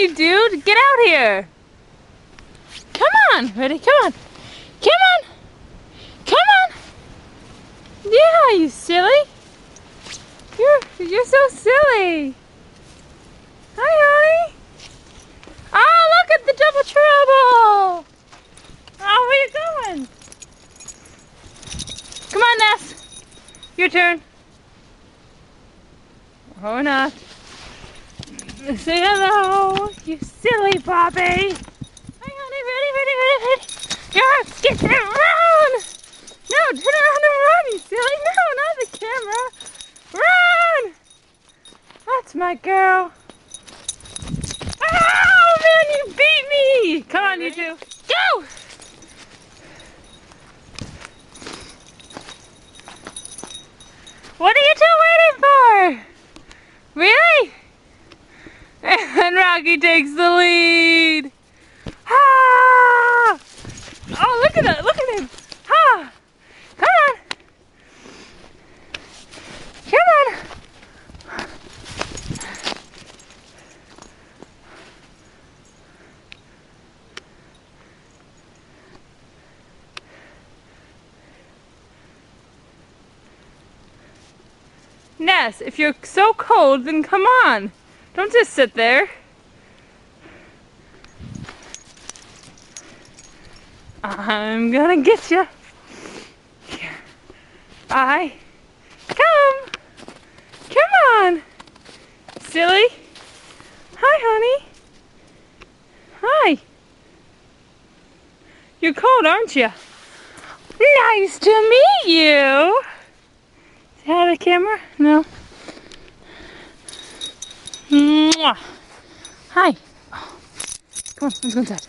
you dude. Get out here. Come on. Ready? Come on. Come on. Come on. Yeah, you silly. You're so silly. Hi, honey. Oh, look at the double trouble. Oh, where you going? Come on, Ness. Your turn. Or not. Say hello, you silly Bobby. Hi, honey. Ready? Yeah, get run. No, turn around and run, you silly. No, not the camera. Run. That's my girl. Oh, man, you beat me. Come on, you two. Go. What are you two waiting for? Really? And Rocky takes the lead. Ah! Oh, look at it! Look at him! Ah! Come on! Come on! Ness, if you're so cold, then come on. Don't just sit there. I'm gonna get you. Come on, silly. Hi, honey. Hi. You're cold, aren't you? Nice to meet you. Have a camera? No. Mwah. Hi. Oh. Come on, let's go inside.